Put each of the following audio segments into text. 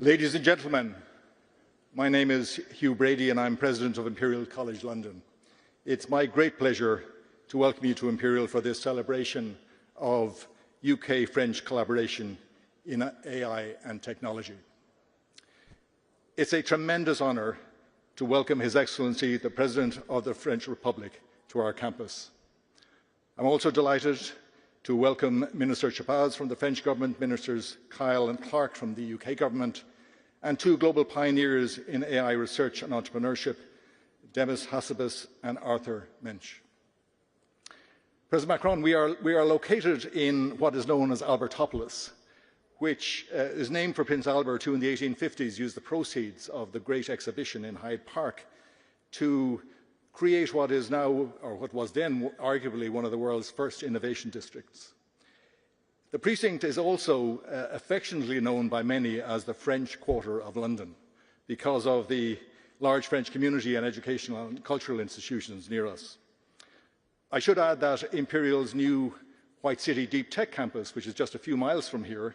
Ladies and gentlemen, my name is Hugh Brady and I'm President of Imperial College London. It's my great pleasure to welcome you to Imperial for this celebration of UK-French collaboration in AI and technology. It's a tremendous honour to welcome His Excellency, the President of the French Republic, to our campus. I'm also delighted to welcome Minister Chapaz from the French Government, Ministers Kyle and Clark from the UK Government, and two global pioneers in AI research and entrepreneurship, Demis Hassabis and Arthur Mensch. President Macron, we are located in what is known as Albertopolis, which is named for Prince Albert, who in the 1850s used the proceeds of the Great Exhibition in Hyde Park to create what is now, or what was then arguably, one of the world's first innovation districts. The precinct is also affectionately known by many as the French Quarter of London because of the large French community and educational and cultural institutions near us. I should add that Imperial's new White City Deep Tech campus, which is just a few miles from here,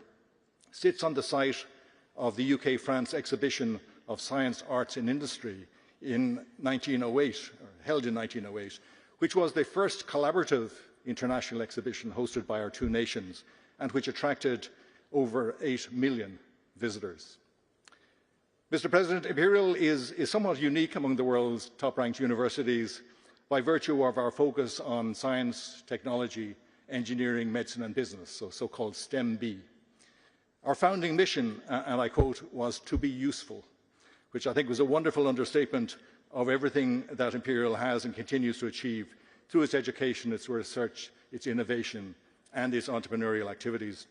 sits on the site of the UK-France exhibition of science, arts and industry in 1908, or held in 1908, which was the first collaborative international exhibition hosted by our two nations and which attracted over 8 million visitors. Mr. President, Imperial is somewhat unique among the world's top-ranked universities by virtue of our focus on science, technology, engineering, medicine and business, so-called STEM-B. Our founding mission, and I quote, was to be useful, which I think was a wonderful understatement of everything that Imperial has and continues to achieve through its education, its research, its innovation and its entrepreneurial activities.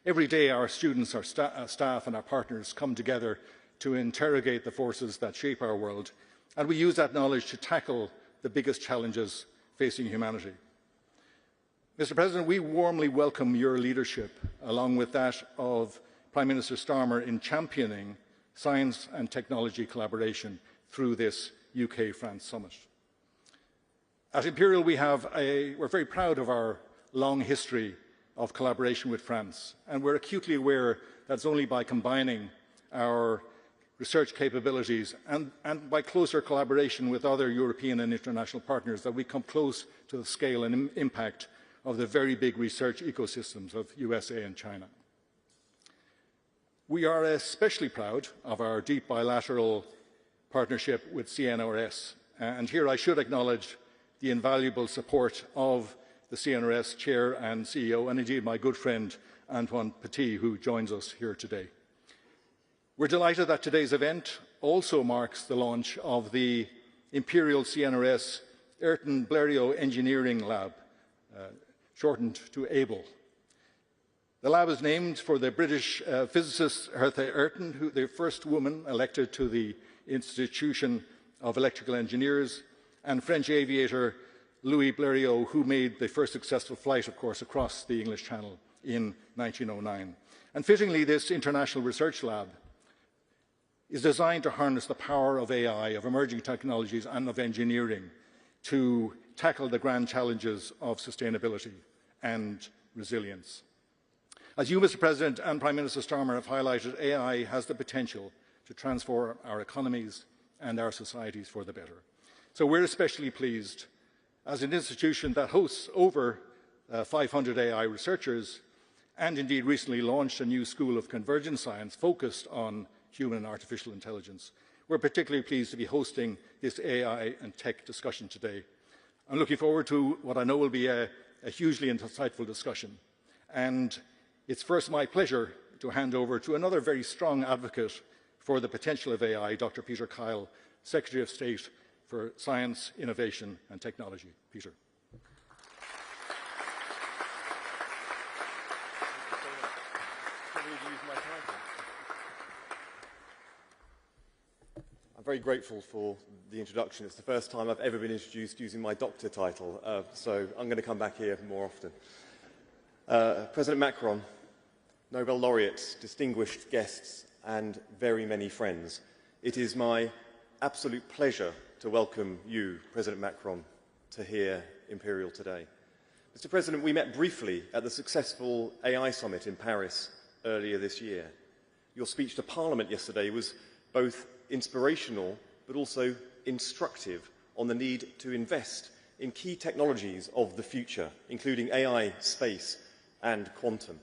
Every day our students, our staff and our partners come together to interrogate the forces that shape our world, and we use that knowledge to tackle the biggest challenges facing humanity. Mr. President, we warmly welcome your leadership, along with that of Prime Minister Starmer, in championing science and technology collaboration through this UK-France summit. At Imperial, we're very proud of our long history of collaboration with France, and we're acutely aware that it's only by combining our research capabilities and by closer collaboration with other European and international partners that we come close to the scale and impact of the very big research ecosystems of USA and China. We are especially proud of our deep bilateral partnership with CNRS, and here I should acknowledge the invaluable support of the CNRS Chair and CEO, and indeed my good friend Antoine Petit, who joins us here today. We're delighted that today's event also marks the launch of the Imperial CNRS Ayrton Blériot Engineering Lab, shortened to ABLE. The lab is named for the British physicist Hertha Ayrton, the first woman elected to the Institution of Electrical Engineers, and French aviator Louis Blériot, who made the first successful flight, of course, across the English Channel in 1909. And fittingly, this international research lab is designed to harness the power of AI, of emerging technologies and of engineering to tackle the grand challenges of sustainability and resilience. As you, Mr. President, and Prime Minister Starmer have highlighted, AI has the potential to transform our economies and our societies for the better. So we're especially pleased, as an institution that hosts over 500 AI researchers and indeed recently launched a new school of convergent science focused on human and artificial intelligence. We're particularly pleased to be hosting this AI and tech discussion today. I'm looking forward to what I know will be a hugely insightful discussion. And it's first my pleasure to hand over to another very strong advocate for the potential of AI, Dr. Peter Kyle, Secretary of State for Science, Innovation and Technology. Peter. I'm very grateful for the introduction. It's the first time I've ever been introduced using my doctor title, so I'm going to come back here more often. President Macron, Nobel laureates, distinguished guests and very many friends, it is my absolute pleasure to welcome you, President Macron, to here Imperial today. Mr. President, we met briefly at the successful AI summit in Paris earlier this year. Your speech to Parliament yesterday was both inspirational but also instructive on the need to invest in key technologies of the future, including AI, space and quantum.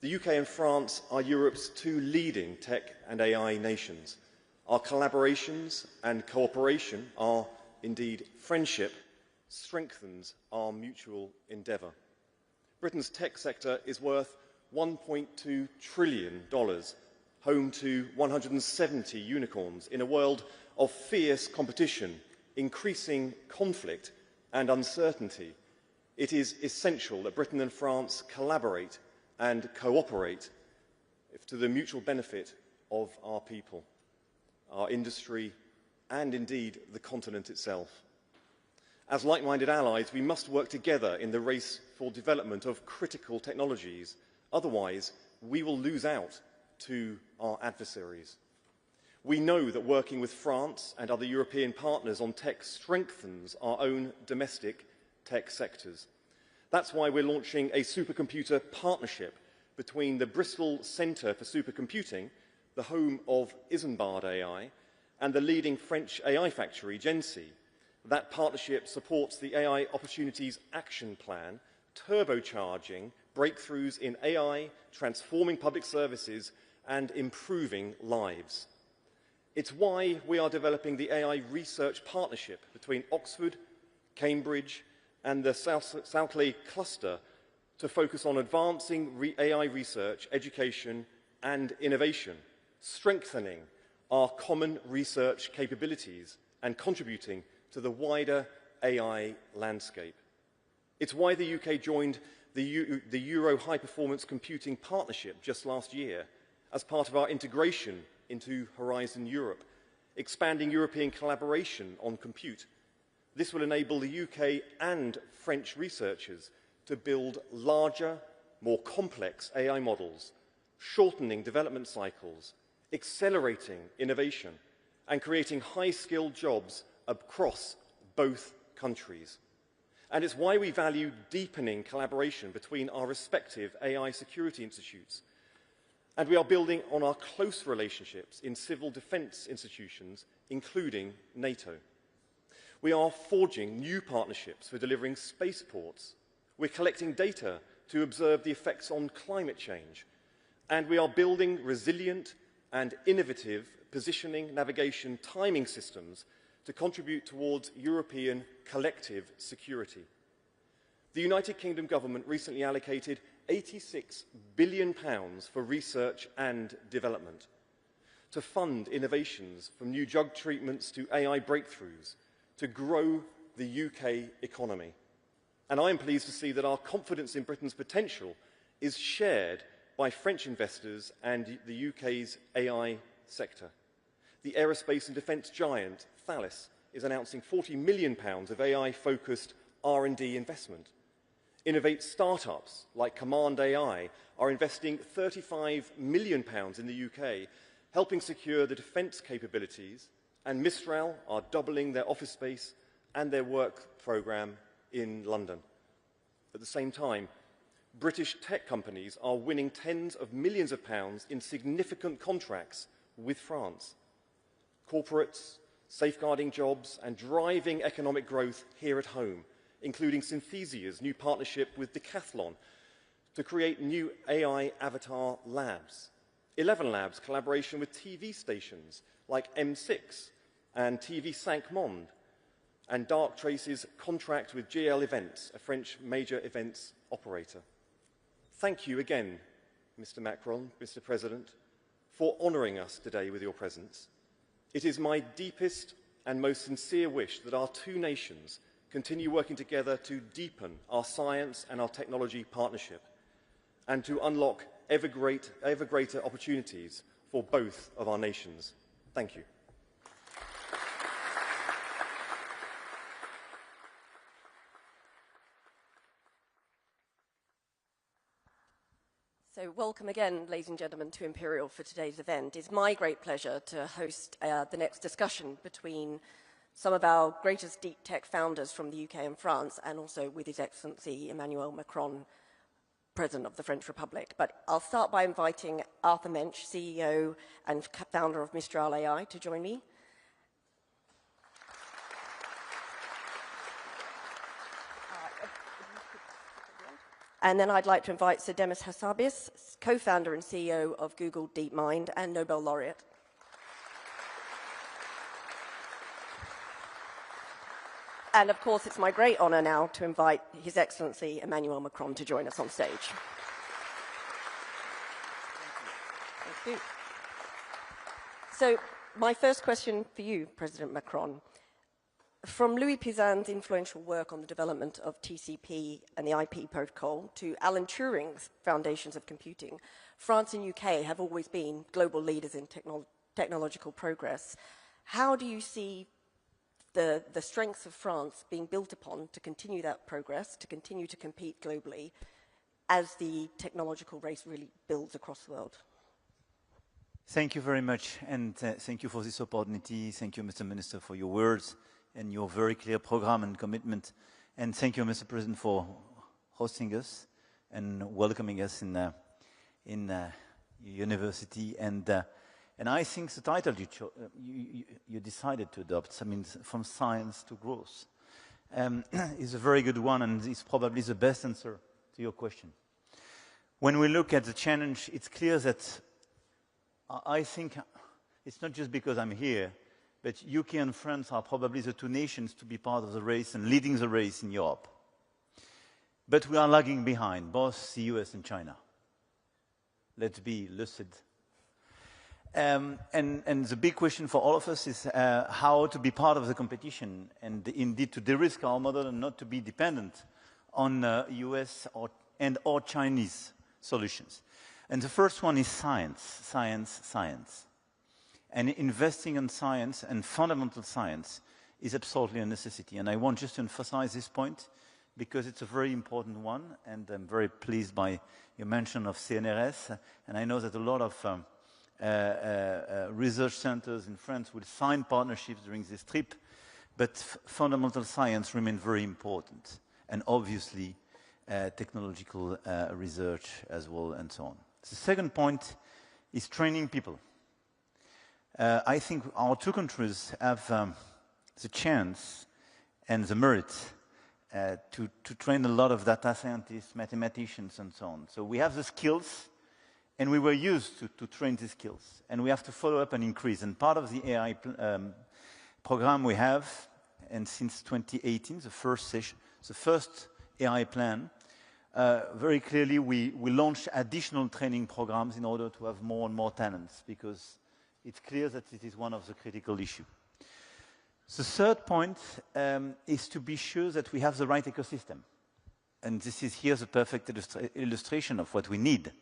The UK and France are Europe's two leading tech and AI nations. Our collaborations and cooperation, our indeed friendship, strengthens our mutual endeavour. Britain's tech sector is worth $1.2 trillion, home to 170 unicorns in a world of fierce competition, increasing conflict and uncertainty. It is essential that Britain and France collaborate and cooperate to the mutual benefit of our people, our industry, and indeed the continent itself. As like-minded allies, we must work together in the race for development of critical technologies. Otherwise, we will lose out to our adversaries. We know that working with France and other European partners on tech strengthens our own domestic tech sectors. That's why we're launching a supercomputer partnership between the Bristol Centre for Supercomputing, the home of Isambard AI, and the leading French AI factory, Gency. That partnership supports the AI Opportunities Action Plan, turbocharging breakthroughs in AI, transforming public services, and improving lives. It's why we are developing the AI Research Partnership between Oxford, Cambridge, and the Southleigh Cluster to focus on advancing AI research, education, and innovation, strengthening our common research capabilities and contributing to the wider AI landscape. It's why the UK joined the Euro High Performance Computing Partnership just last year as part of our integration into Horizon Europe, expanding European collaboration on compute. This will enable the UK and French researchers to build larger, more complex AI models, shortening development cycles, accelerating innovation, and creating high-skilled jobs across both countries. And it's why we value deepening collaboration between our respective AI security institutes. And we are building on our close relationships in civil defence institutions, including NATO. We are forging new partnerships for delivering spaceports. We're collecting data to observe the effects on climate change. And we are building resilient and innovative positioning, navigation, timing systems to contribute towards European collective security. The United Kingdom government recently allocated £86 billion for research and development to fund innovations from new drug treatments to AI breakthroughs to grow the UK economy. And I am pleased to see that our confidence in Britain's potential is shared by French investors and the UK's AI sector. The aerospace and defence giant Thales is announcing £40 million of AI-focused R&D investment. Innovate startups like Command AI are investing £35 million in the UK, helping secure the defence capabilities, and Mistral are doubling their office space and their work programme in London. At the same time, British tech companies are winning tens of millions of pounds in significant contracts with France. Corporates safeguarding jobs and driving economic growth here at home, including Synthesia's new partnership with Decathlon to create new AI avatar labs. 11 Labs collaboration with TV stations like M6 and TV 5 Monde, and Dark Trace's contract with GL Events, a French major events operator. Thank you again, Mr. Macron, Mr. President, for honouring us today with your presence. It is my deepest and most sincere wish that our two nations continue working together to deepen our science and our technology partnership and to unlock ever greater opportunities for both of our nations. Thank you. So welcome again, ladies and gentlemen, to Imperial for today's event. It's my great pleasure to host the next discussion between some of our greatest deep tech founders from the UK and France, and also with His Excellency Emmanuel Macron, President of the French Republic. But I'll start by inviting Arthur Mensch, CEO and founder of Mistral AI, to join me. And then I'd like to invite Sir Demis Hassabis, co-founder and CEO of Google DeepMind and Nobel laureate. And of course, it's my great honor now to invite His Excellency Emmanuel Macron to join us on stage. Thank you. So my first question for you, President Macron. From Louis Pisan's influential work on the development of TCP and the IP protocol to Alan Turing's foundations of computing, France and UK have always been global leaders in technological progress. How do you see the strengths of France being built upon to continue that progress, to continue to compete globally as the technological race really builds across the world? Thank you very much, and thank you for this opportunity. Thank you, Mr. Minister, for your words and your very clear program and commitment. And thank you, Mr. President, for hosting us and welcoming us in your university. And I think the title you decided to adopt, I mean, from science to growth, is a very good one, and is probably the best answer to your question. When we look at the challenge, it's clear that I think it's not just because I'm here, but UK and France are probably the two nations to be part of the race and leading the race in Europe. But we are lagging behind, both the US and China. Let's be lucid. And the big question for all of us is how to be part of the competition and indeed to de-risk our model and not to be dependent on US or Chinese solutions. And the first one is science, science, science. And investing in science and fundamental science is absolutely a necessity. And I want just to emphasize this point because it's a very important one. And I'm very pleased by your mention of CNRS. And I know that a lot of research centers in France will sign partnerships during this trip. But fundamental science remains very important. And obviously, technological research as well and so on. The second point is training people. I think our two countries have the chance and the merit to train a lot of data scientists, mathematicians, and so on. So we have the skills, and we were used to train these skills. And we have to follow up and increase. And part of the AI program we have, and since 2018, the first AI plan, very clearly we launched additional training programs in order to have more and more talents, because it's clear that it is one of the critical issues. The third point is to be sure that we have the right ecosystem. And this is here the perfect illustration of what we need.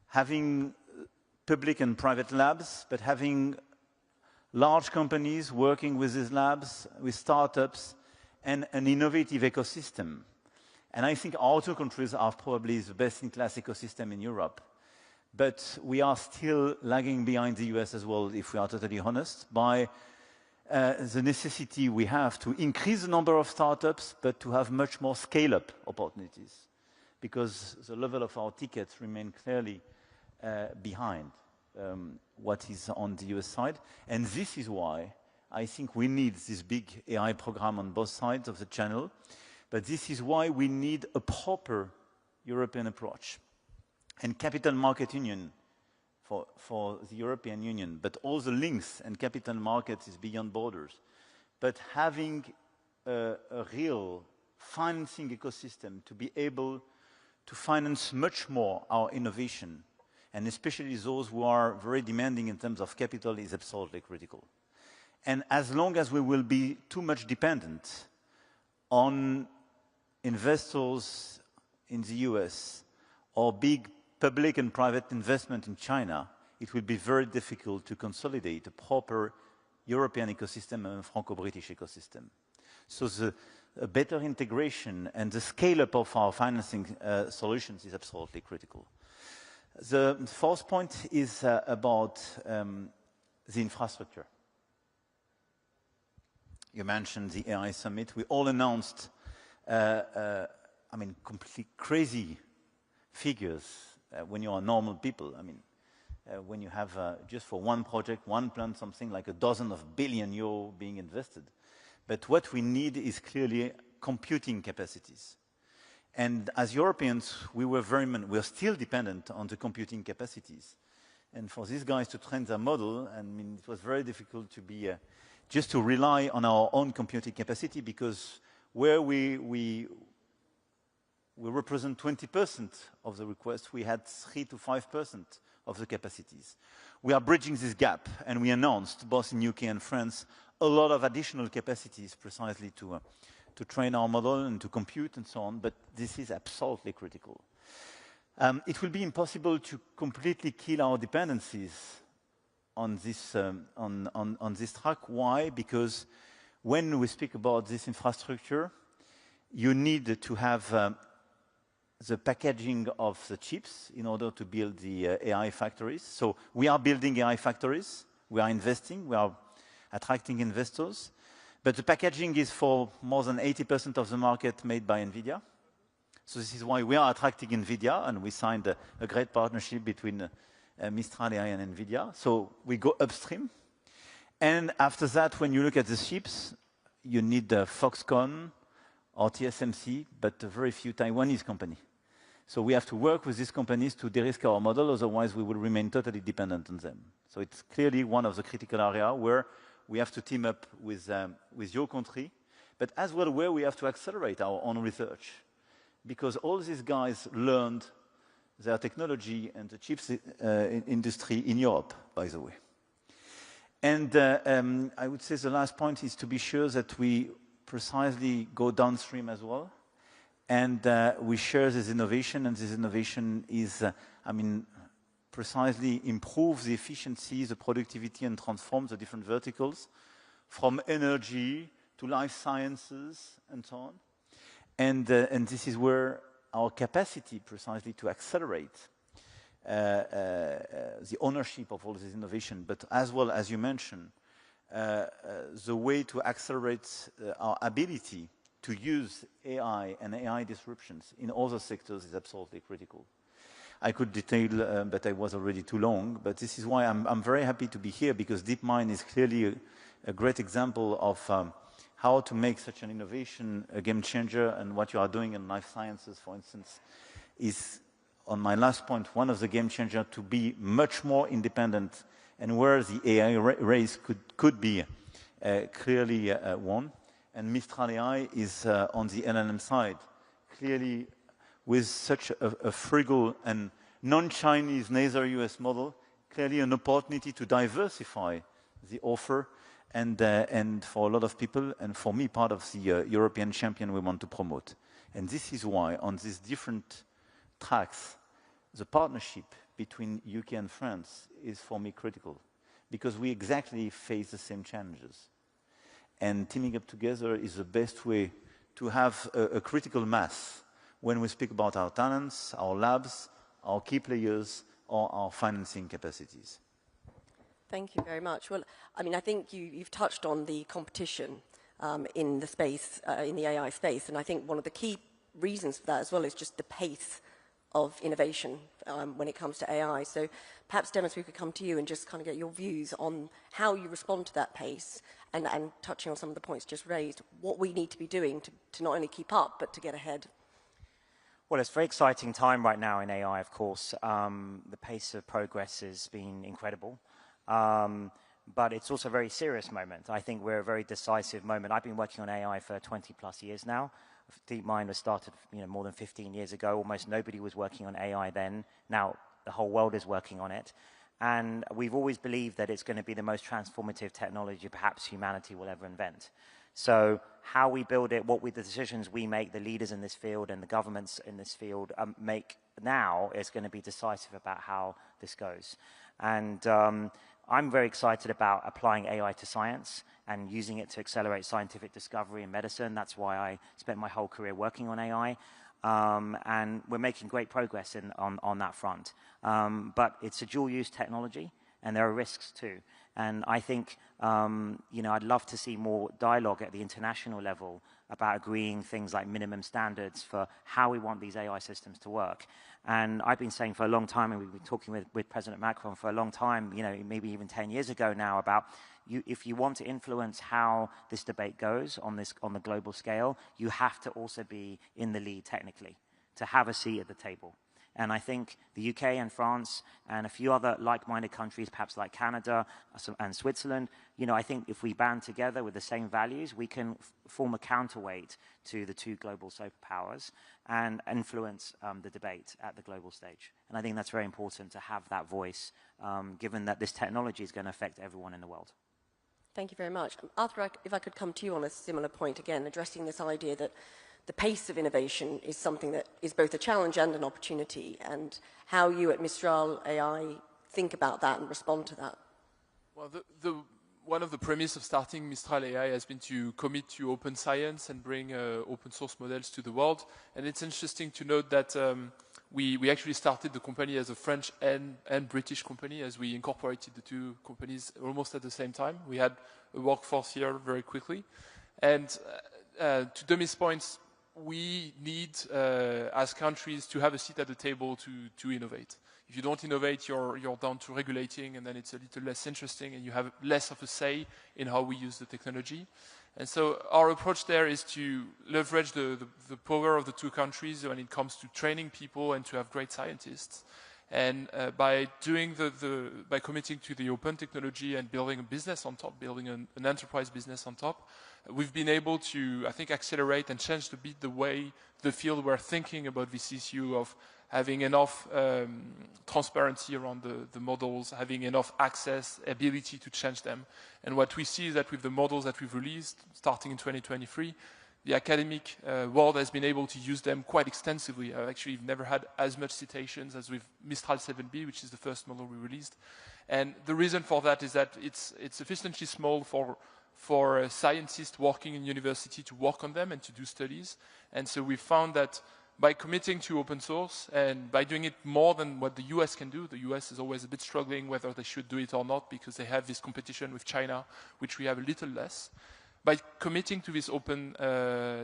Having public and private labs, but having large companies working with these labs, with startups, and an innovative ecosystem. And I think our two countries are probably the best-in-class ecosystem in Europe. But we are still lagging behind the US as well, if we are totally honest, by the necessity we have to increase the number of startups, but to have much more scale-up opportunities, because the level of our tickets remain clearly behind what is on the US side. And this is why I think we need this big AI program on both sides of the channel. But this is why we need a proper European approach. And capital market union for the European Union, but all the links and capital markets is beyond borders. But having a real financing ecosystem to be able to finance much more our innovation, and especially those who are very demanding in terms of capital, is absolutely critical. And as long as we will be too much dependent on investors in the US or big public and private investment in China, it will be very difficult to consolidate a proper European ecosystem and a Franco-British ecosystem. So the better integration and the scale-up of our financing solutions is absolutely critical. The fourth point is about the infrastructure. You mentioned the AI summit. We all announced, completely crazy figures when you are normal people. I mean, when you have just for one project, one plant, something like a dozen of billion euro being invested. But what we need is clearly computing capacities. And as Europeans, we're still dependent on the computing capacities. And for these guys to train their model, I mean, it was very difficult to be just to rely on our own computing capacity, because where we represent 20% of the requests, we had 3 to 5% of the capacities. We are bridging this gap, and we announced, both in UK and France, a lot of additional capacities precisely to train our model and to compute and so on, but this is absolutely critical. It will be impossible to completely kill our dependencies on this track. Why? Because when we speak about this infrastructure, you need to have the packaging of the chips in order to build the AI factories. So we are building AI factories, we are investing, we are attracting investors, but the packaging is for more than 80% of the market made by NVIDIA. So this is why we are attracting NVIDIA, and we signed a great partnership between Mistral AI and NVIDIA. So we go upstream. And after that, when you look at the chips, you need Foxconn or TSMC, but very few Taiwanese companies. So we have to work with these companies to de-risk our model, otherwise we will remain totally dependent on them. So it's clearly one of the critical areas where we have to team up with your country, but as well where we have to accelerate our own research. Because all these guys learned their technology and the chips industry in Europe, by the way. And I would say the last point is to be sure that we precisely go downstream as well. And we share this innovation, and this innovation is, precisely improve the efficiency, the productivity, and transform the different verticals from energy to life sciences and so on. And this is where our capacity precisely to accelerate the ownership of all this innovation, but as well, as you mentioned, the way to accelerate our ability to use AI and AI disruptions in other sectors is absolutely critical. I could detail, but I was already too long, but this is why I'm very happy to be here, because DeepMind is clearly a great example of how to make such an innovation a game changer, and what you are doing in life sciences, for instance, is, on my last point, one of the game changers to be much more independent, and where the AI race could be clearly won. And Mistral AI is on the LLM side, clearly with such a frugal and non-Chinese, neither US model, clearly an opportunity to diversify the offer, and for a lot of people, and for me, part of the European champion we want to promote. And this is why, on these different tracks, the partnership between UK and France is, for me, critical, because we exactly face the same challenges. And teaming up together is the best way to have a critical mass when we speak about our talents, our labs, our key players, or our financing capacities. Thank you very much. Well, I think you've touched on the competition in the space, in the AI space, and I think one of the key reasons for that as well is just the pace of innovation when it comes to AI. So perhaps, Demis, we could come to you and just kind of get your views on how you respond to that pace, and touching on some of the points just raised, what we need to be doing to not only keep up, but to get ahead. Well, it's a very exciting time right now in AI, of course. The pace of progress has been incredible. But it's also a very serious moment. I think we're a very decisive moment. I've been working on AI for 20 plus years now. DeepMind was started more than 15 years ago. Almost nobody was working on AI then. Now the whole world is working on it. And we've always believed that it's going to be the most transformative technology perhaps humanity will ever invent. So how we build it, the decisions we make, the leaders in this field and the governments in this field make now is going to be decisive about how this goes. And I'm very excited about applying AI to science and using it to accelerate scientific discovery in medicine. That's why I spent my whole career working on AI. And we're making great progress on that front. But it's a dual-use technology. and there are risks too. And I think, you know, I'd love to see more dialogue at the international level about agreeing things like minimum standards for how we want these AI systems to work. And I've been saying for a long time, and we've been talking with President Macron for a long time, you know, maybe even 10 years ago now, about if you want to influence how this debate goes on the global scale, you have to also be in the lead technically, to have a seat at the table. And I think the UK and France and a few other like-minded countries, perhaps like Canada and Switzerland, you know, I think if we band together with the same values, we can form a counterweight to the two global superpowers and influence the debate at the global stage. And I think that's very important to have that voice, given that this technology is going to affect everyone in the world. Thank you very much. Arthur, if I could come to you on a similar point again, addressing this idea that the pace of innovation is something that is both a challenge and an opportunity, and how you at Mistral AI think about that and respond to that. Well, one of the premises of starting Mistral AI has been to commit to open science and bring open source models to the world. And it's interesting to note that we actually started the company as a French and British company, as we incorporated the two companies almost at the same time. We had a workforce here very quickly. And to Demi's points, we need, as countries, to have a seat at the table to innovate. If you don't innovate, you're down to regulating, and then it's a little less interesting, and you have less of a say in how we use the technology. And so our approach there is to leverage the power of the two countries when it comes to training people and to have great scientists. And by committing to the open technology and building a business on top, building an enterprise business on top, we've been able to, I think, accelerate and change a bit the way the field were thinking about this issue of having enough transparency around the models, having enough access, ability to change them. And what we see is that with the models that we've released, starting in 2023, the academic world has been able to use them quite extensively. Actually, we've never had as much citations as with Mistral 7B, which is the first model we released. And the reason for that is that it's sufficiently small for scientists working in university to work on them and to do studies. And so we found that by committing to open source and by doing it more than what the US can do, the US is always a bit struggling whether they should do it or not because they have this competition with China, which we have a little less. By committing to this open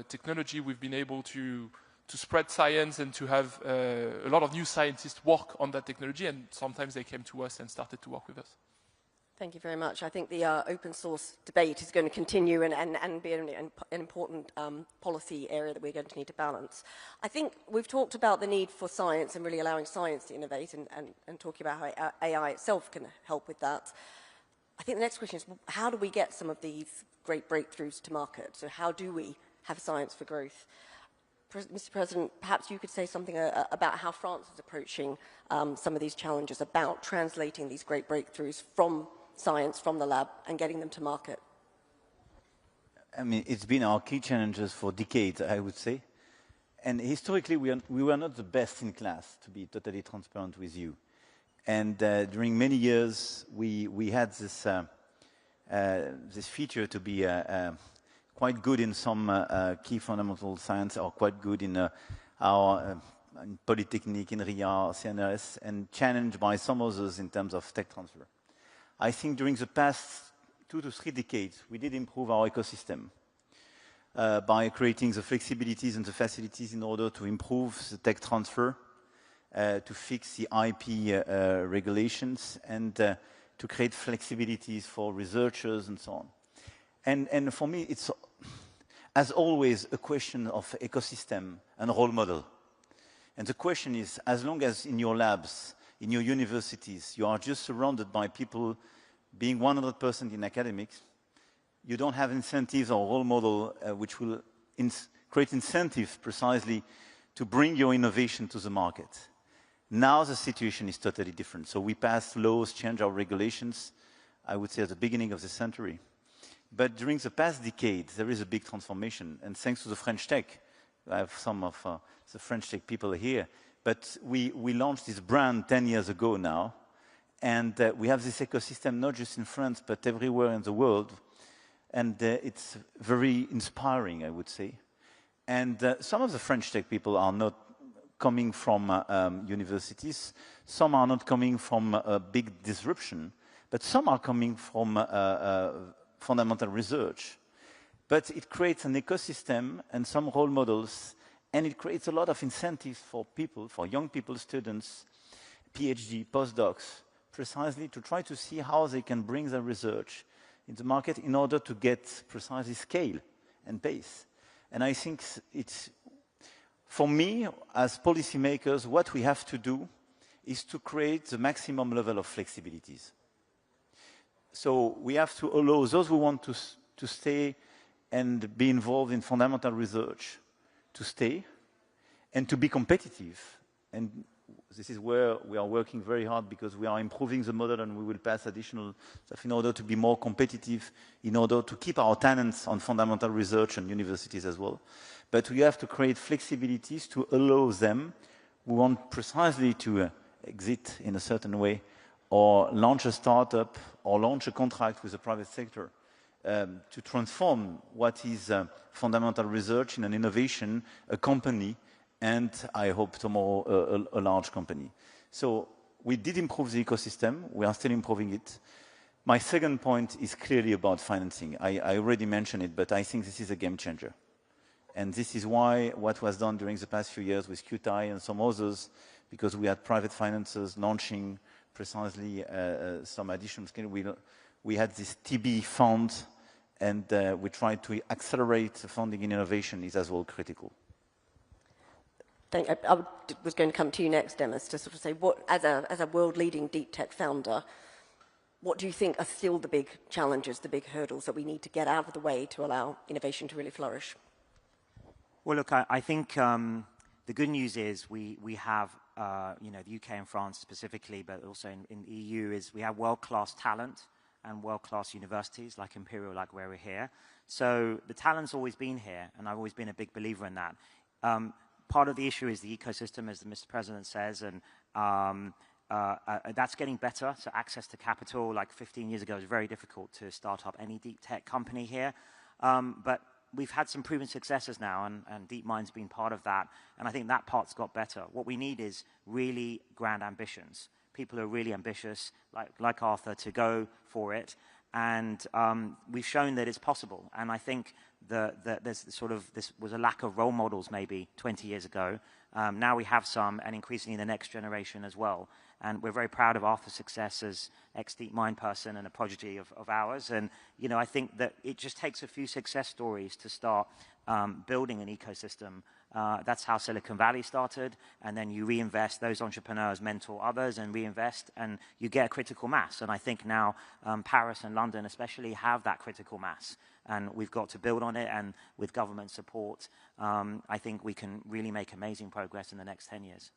technology, we've been able to spread science and to have a lot of new scientists work on that technology, and sometimes they came to us and started to work with us. Thank you very much. I think the open source debate is going to continue and be an important policy area that we're going to need to balance. I think we've talked about the need for science and really allowing science to innovate and talking about how AI itself can help with that. I think the next question is, how do we get some of these great breakthroughs to market? So how do we have science for growth? Mr. President, perhaps you could say something about how France is approaching some of these challenges about translating these great breakthroughs from science, from the lab, and getting them to market. I mean, it's been our key challenges for decades, I would say. And historically, we were not the best in class, to be totally transparent with you. And during many years, we had this feature to be quite good in some key fundamental science, or quite good in our in Polytechnique, in RIA, CNRS, and challenged by some others in terms of tech transfer. I think during the past 2 to 3 decades, we did improve our ecosystem by creating the flexibilities and the facilities in order to improve the tech transfer, to fix the IP regulations, and to create flexibilities for researchers and so on. And for me, it's, as always, a question of ecosystem and role model. And the question is, as long as in your labs, in your universities, you are just surrounded by people being 100% in academics, you don't have incentives or role model which will create incentives precisely to bring your innovation to the market. Now the situation is totally different. So we passed laws, changed our regulations, I would say at the beginning of the century. But during the past decade, there is a big transformation. And thanks to the French tech, I have some of the French tech people here, but we launched this brand 10 years ago now. And we have this ecosystem not just in France, but everywhere in the world. And it's very inspiring, I would say. And some of the French tech people are not coming from universities. Some are not coming from a big disruption. but some are coming from fundamental research. But it creates an ecosystem and some role models, and it creates a lot of incentives for people, for young people, students, PhD, postdocs, precisely to try to see how they can bring their research in the market in order to get precisely scale and pace. And I think it's, for me, as policymakers, what we have to do is to create the maximum level of flexibilities. So we have to allow those who want to stay and be involved in fundamental research to stay and to be competitive. And this is where we are working very hard, because we are improving the model and we will pass additional stuff in order to be more competitive, in order to keep our talents on fundamental research and universities as well. But we have to create flexibilities to allow them who want precisely to exit in a certain way, or launch a startup, or launch a contract with the private sector, to transform what is fundamental research in an innovation, a company, and I hope tomorrow a large company. So we did improve the ecosystem. We are still improving it. My second point is clearly about financing. I already mentioned it, but I think this is a game changer. And this is why what was done during the past few years with QTI and some others, because we had private financiers launching precisely some additional scale. We had this TB fund, and we tried to accelerate funding in innovation is as well critical. I was going to come to you next, Demis, to sort of say, what, as a world-leading deep tech founder, what do you think are still the big challenges, the big hurdles that we need to get out of the way to allow innovation to really flourish? Well, look, I think the good news is we have, you know, the UK and France specifically, but also in the EU, is we have world-class talent and world-class universities like Imperial, like where we're here. So the talent's always been here, and I've always been a big believer in that. Part of the issue is the ecosystem, as the Mr. President says, and that's getting better. So access to capital, like 15 years ago, was very difficult to start up any deep tech company here. But we've had some proven successes now, and DeepMind's been part of that. And I think that part's got better. What we need is really grand ambitions. People are really ambitious, like Arthur, to go for it. And we've shown that it's possible. And I think that there's sort of, this was a lack of role models maybe 20 years ago. Now we have some, and increasingly the next generation as well. And we're very proud of Arthur's success as ex-DeepMind person and a prodigy of ours. And, you know, I think that it just takes a few success stories to start building an ecosystem. That's how Silicon Valley started. And then you reinvest, those entrepreneurs mentor others and reinvest, and you get a critical mass. And I think now Paris and London especially have that critical mass. And we've got to build on it, and with government support, I think we can really make amazing progress in the next 10 years.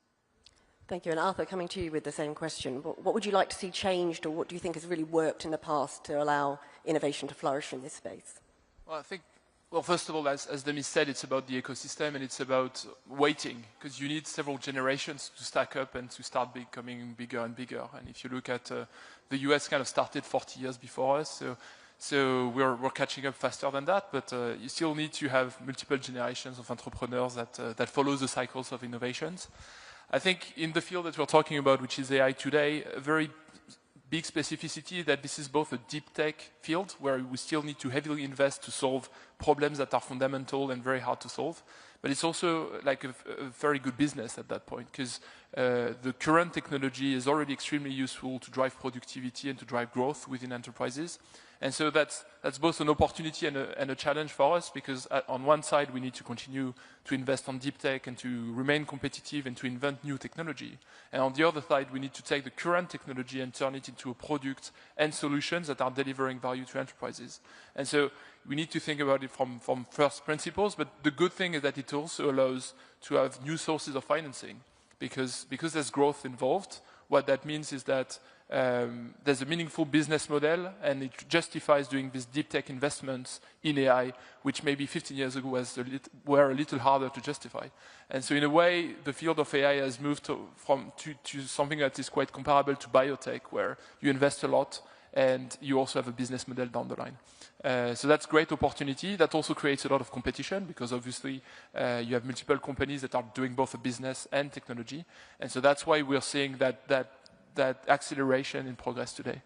Thank you. And Arthur, coming to you with the same question, what would you like to see changed, or what do you think has really worked in the past to allow innovation to flourish in this space? Well, I think, well, first of all, as Demis said, it's about the ecosystem, and it's about waiting, because you need several generations to stack up and to start becoming bigger and bigger. And if you look at the US kind of started 40 years before us, so we're catching up faster than that, but you still need to have multiple generations of entrepreneurs that follow the cycles of innovations. I think in the field that we're talking about, which is AI today, a very big specificity that this is both a deep tech field where we still need to heavily invest to solve problems that are fundamental and very hard to solve. But it's also like a very good business at that point, because the current technology is already extremely useful to drive productivity and to drive growth within enterprises. And so that's both an opportunity and a challenge for us, because on one side we need to continue to invest on deep tech and to remain competitive and to invent new technology. And on the other side, we need to take the current technology and turn it into a product and solutions that are delivering value to enterprises. And so we need to think about it from first principles, but the good thing is that it also allows to have new sources of financing, because there's growth involved. What that means is that there's a meaningful business model, and it justifies doing these deep tech investments in AI, which maybe 15 years ago were a little harder to justify. And so in a way, the field of AI has moved to something that is quite comparable to biotech, where you invest a lot and you also have a business model down the line. So that's great opportunity. That also creates a lot of competition, because obviously you have multiple companies that are doing both a business and technology. And so that's why we're seeing that acceleration in progress today.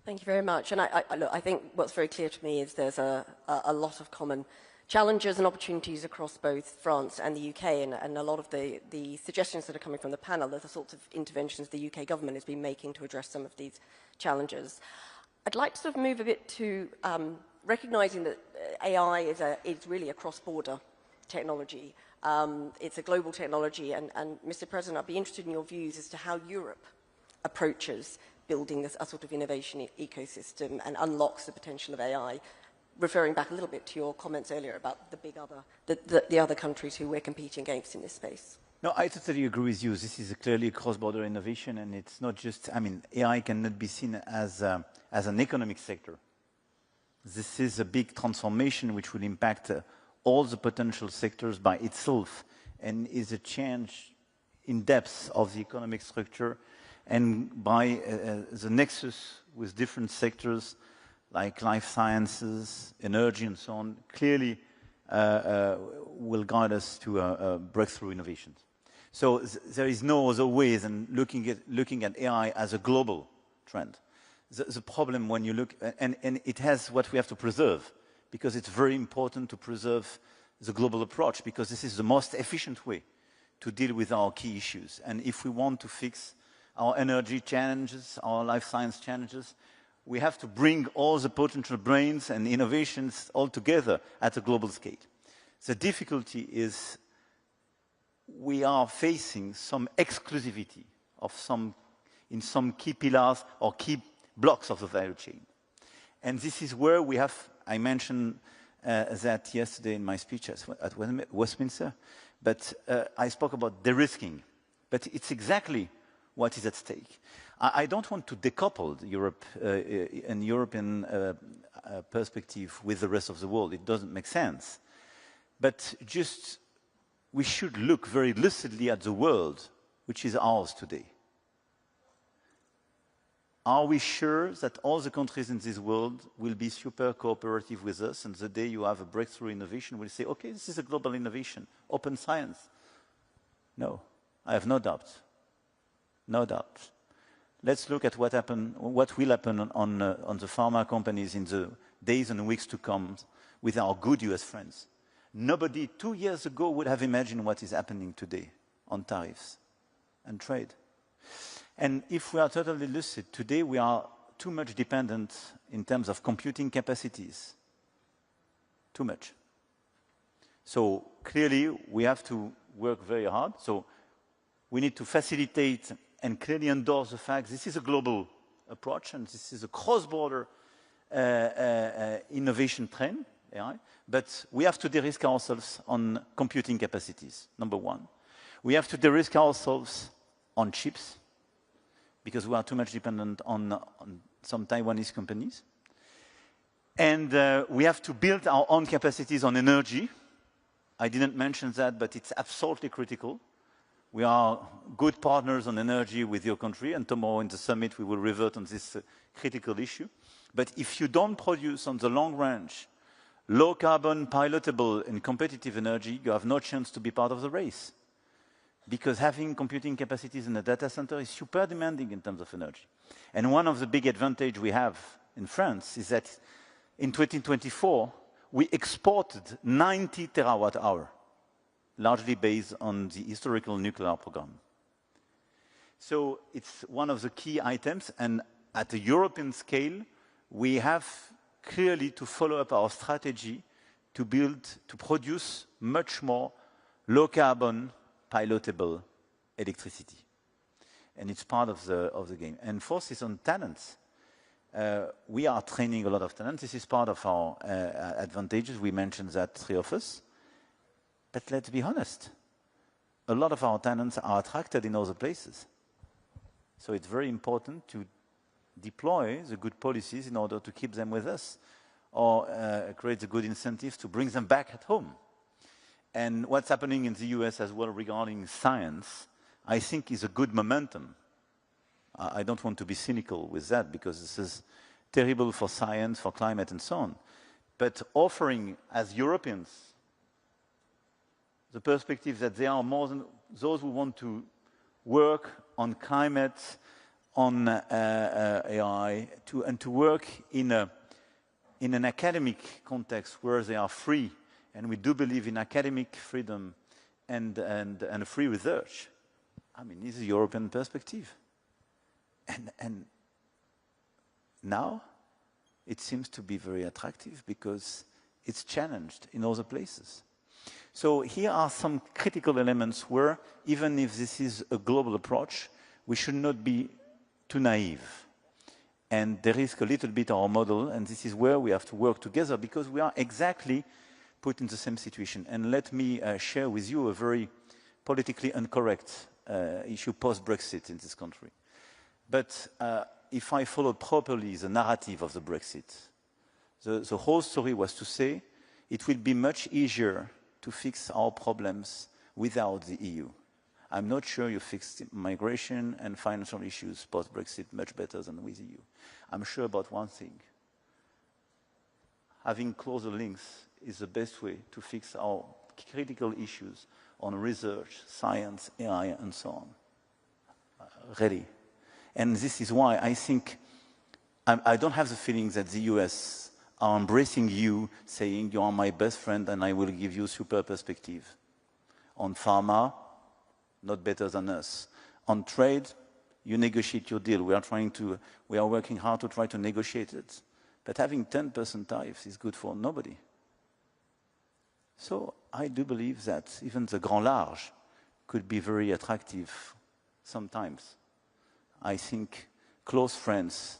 Thank you very much. And look, I think what's very clear to me is there's a lot of common challenges and opportunities across both France and the UK, and a lot of the suggestions that are coming from the panel are the sorts of interventions the UK government has been making to address some of these challenges. I'd like to sort of move a bit to recognising that AI is really a cross-border technology. It's a global technology, and Mr. President, I'd be interested in your views as to how Europe approaches building a sort of innovation ecosystem and unlocks the potential of AI, referring back a little bit to your comments earlier about the other countries who we're competing against in this space. No, I totally agree with you. This is clearly a cross-border innovation, and it's not just, I mean, AI cannot be seen as an economic sector. This is a big transformation which will impact all the potential sectors by itself, and is a change in depth of the economic structure, and by the nexus with different sectors like life sciences, energy, and so on, clearly will guide us to breakthrough innovations. So there is no other way than looking at AI as a global trend. The problem when you look, and it has what we have to preserve, because it's very important to preserve the global approach, because this is the most efficient way to deal with our key issues. And if we want to fix our energy challenges, our life science challenges, we have to bring all the potential brains and innovations all together at a global scale. The difficulty is we are facing some exclusivity of in some key pillars or key blocks of the value chain. And this is where we have, I mentioned that yesterday in my speech at Westminster, but I spoke about de-risking. But it's exactly what is at stake. I don't want to decouple Europe and European perspective with the rest of the world. It doesn't make sense. But just, we should look very lucidly at the world, which is ours today. Are we sure that all the countries in this world will be super cooperative with us, and the day you have a breakthrough innovation, we'll say, okay, this is a global innovation, open science? No, I have no doubt. No doubt. Let's look at what will happen on the pharma companies in the days and weeks to come with our good US friends. Nobody 2 years ago would have imagined what is happening today on tariffs and trade. And if we are totally lucid, today we are too much dependent in terms of computing capacities. Too much. So clearly we have to work very hard. So we need to facilitate and clearly endorse the fact this is a global approach and this is a cross-border innovation trend, AI, but we have to de-risk ourselves on computing capacities, number one. We have to de-risk ourselves on chips, because we are too much dependent on some Taiwanese companies. And we have to build our own capacities on energy. I didn't mention that, but it's absolutely critical. We are good partners on energy with your country, and tomorrow in the summit we will revert on this critical issue. But if you don't produce on the long range low carbon, pilotable and competitive energy, you have no chance to be part of the race. Because having computing capacities in a data center is super demanding in terms of energy. And one of the big advantages we have in France is that in 2024, we exported 90 terawatt-hour, largely based on the historical nuclear program. So it's one of the key items, and at a European scale, we have clearly to follow up our strategy to produce much more low-carbon, pilotable electricity. And it's part of the game. And fourth is on talents. We are training a lot of talent. This is part of our advantages. We mentioned that, three of us. But let's be honest. A lot of our talents are attracted in other places. So it's very important to deploy the good policies in order to keep them with us, or create the good incentives to bring them back at home. And what's happening in the US as well regarding science, I think is a good momentum. I don't want to be cynical with that, because this is terrible for science, for climate, and so on. But offering, as Europeans, the perspective that there are more than those who want to work on climate, on AI and to work in an academic context where they are free, and we do believe in academic freedom and free research. I mean, this is a European perspective. And now it seems to be very attractive because it's challenged in other places. So here are some critical elements where, even if this is a global approach, we should not be too naive. And there is a little bit our model, and this is where we have to work together because we are exactly put in the same situation. And let me share with you a very politically incorrect issue post-Brexit in this country. But if I followed properly the narrative of the Brexit, the whole story was to say it will be much easier to fix our problems without the EU. I'm not sure you fixed migration and financial issues post-Brexit much better than with the EU. I'm sure about one thing. Having closer links is the best way to fix our critical issues on research, science, AI, and so on. Ready. And this is why I think I don't have the feeling that the US are embracing you, saying you are my best friend and I will give you super perspective. On pharma, not better than us. On trade, you negotiate your deal. We are working hard to try to negotiate it. But having 10% tariffs is good for nobody. So I do believe that even the grand large could be very attractive sometimes. I think close friends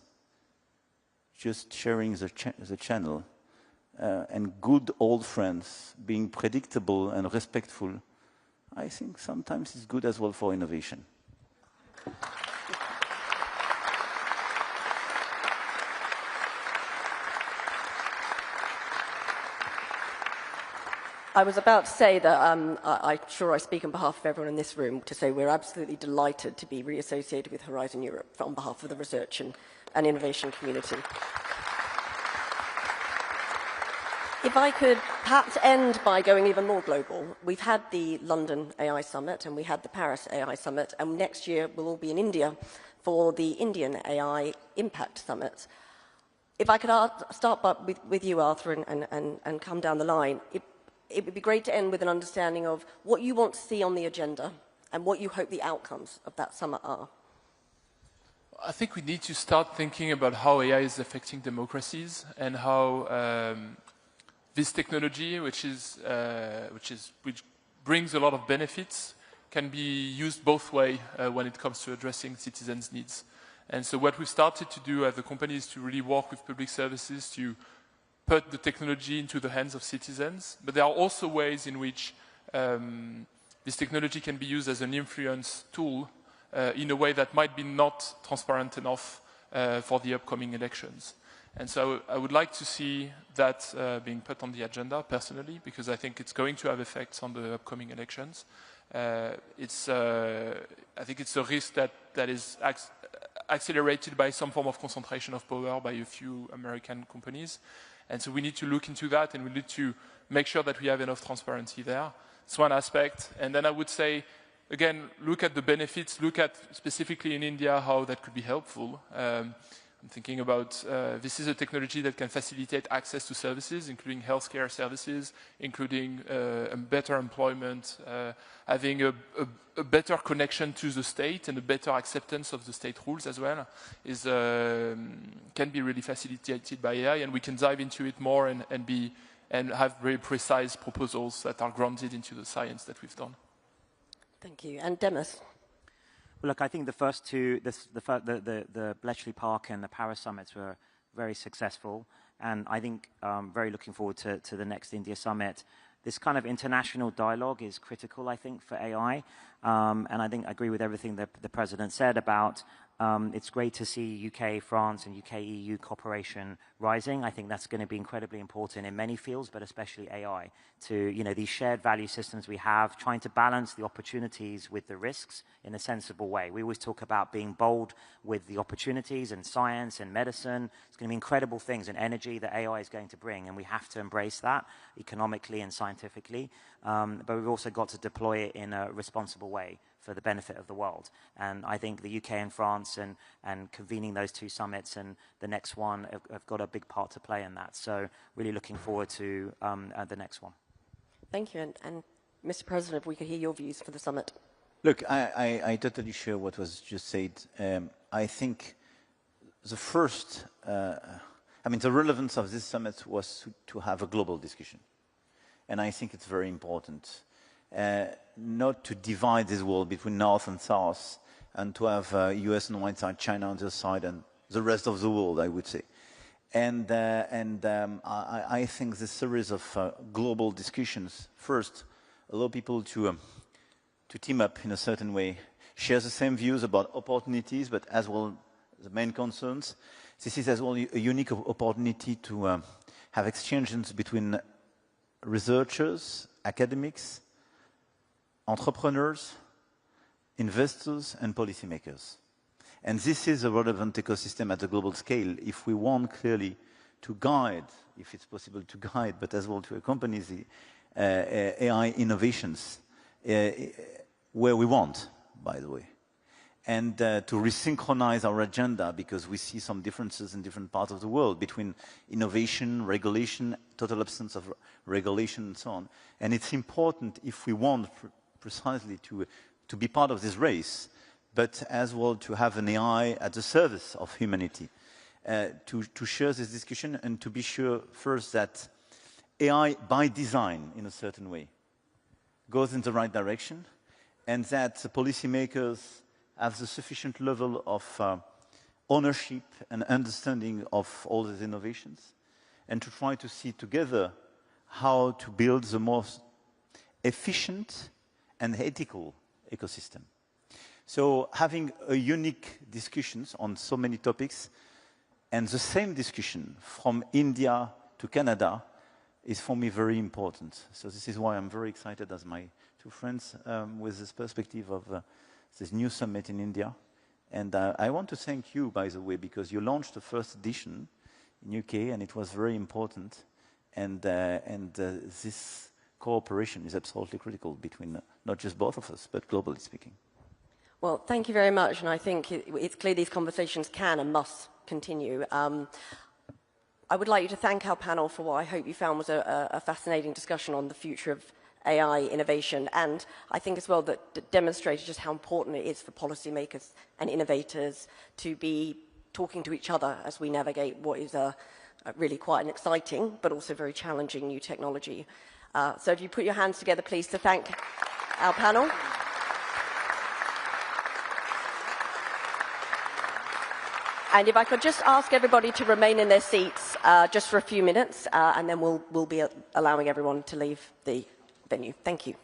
just sharing the channel and good old friends being predictable and respectful, I think sometimes it's good as well for innovation. I was about to say that I'm sure I speak on behalf of everyone in this room to say we're absolutely delighted to be reassociated with Horizon Europe on behalf of the research and innovation community. If I could perhaps end by going even more global, we've had the London AI Summit and we had the Paris AI Summit, and next year we'll all be in India for the Indian AI Impact Summit. If I could start with you, Arthur, and come down the line, it would be great to end with an understanding of what you want to see on the agenda and what you hope the outcomes of that summit are. I think we need to start thinking about how AI is affecting democracies and how this technology, which brings a lot of benefits, can be used both ways when it comes to addressing citizens' needs. And so what we've started to do as a company is to really work with public services to put the technology into the hands of citizens. But there are also ways in which this technology can be used as an influence tool in a way that might be not transparent enough for the upcoming elections. And so I would like to see that being put on the agenda personally, because I think it's going to have effects on the upcoming elections. I think it's a risk that is accelerated by some form of concentration of power by a few American companies. And so we need to look into that, and we need to make sure that we have enough transparency there. It's one aspect. And then I would say, again, look at the benefits, look at specifically in India how that could be helpful. I'm thinking about this is a technology that can facilitate access to services, including healthcare services, including better employment, having a better connection to the state and a better acceptance of the state rules as well, can be really facilitated by AI, and we can dive into it more and have very precise proposals that are grounded into the science that we've done. Thank you. And Demis? Well, look, I think the first two, the Bletchley Park and the Paris summits were very successful, and I think very looking forward to the next India summit. This kind of international dialogue is critical, I think, for AI, and I think I agree with everything that the President said about it's great to see UK, France, and UK, EU cooperation rising. I think that's going to be incredibly important in many fields, but especially AI, to, these shared value systems we have, trying to balance the opportunities with the risks in a sensible way. We always talk about being bold with the opportunities in science and medicine. It's going to be incredible things in energy that AI is going to bring, and we have to embrace that economically and scientifically. But we've also got to deploy it in a responsible way the benefit of the world. And I think the UK and France and convening those two summits and the next one have got a big part to play in that. So really looking forward to the next one. Thank you. And Mr. President, if we could hear your views for the summit. Look, I totally share what was just said. I think the first, the relevance of this summit was to have a global discussion. And I think it's very important not to divide this world between North and South and to have US on one side, China on the other side, and the rest of the world, I would say. And I think this series of global discussions, first, allow people to team up in a certain way, share the same views about opportunities, but as well the main concerns. This is as well a unique opportunity to have exchanges between researchers, academics, entrepreneurs, investors, and policymakers. And this is a relevant ecosystem at a global scale if we want clearly to guide, if it's possible to guide, but as well to accompany the AI innovations where we want, by the way. And to resynchronize our agenda, because we see some differences in different parts of the world between innovation, regulation, total absence of regulation, and so on. And it's important if we want precisely to be part of this race, but as well to have an AI at the service of humanity, to share this discussion and to be sure first that AI by design, in a certain way, goes in the right direction, and that the policymakers have the sufficient level of ownership and understanding of all these innovations, and to try to see together how to build the most efficient and ethical ecosystem. So having a unique discussions on so many topics, and the same discussion from India to Canada, is for me very important. So this is why I'm very excited as my two friends with this perspective of this new summit in India. And I want to thank you, by the way, because you launched the first edition in UK, and it was very important. And this cooperation is absolutely critical between not just both of us, but globally speaking. Well, thank you very much. And I think it's clear these conversations can and must continue. I would like you to thank our panel for what I hope you found was a fascinating discussion on the future of AI innovation, and I think as well that demonstrated just how important it is for policymakers and innovators to be talking to each other as we navigate what is really quite an exciting but also very challenging new technology. So if you put your hands together, please, to thank our panel. And if I could just ask everybody to remain in their seats just for a few minutes, and then we'll be allowing everyone to leave the venue. Thank you.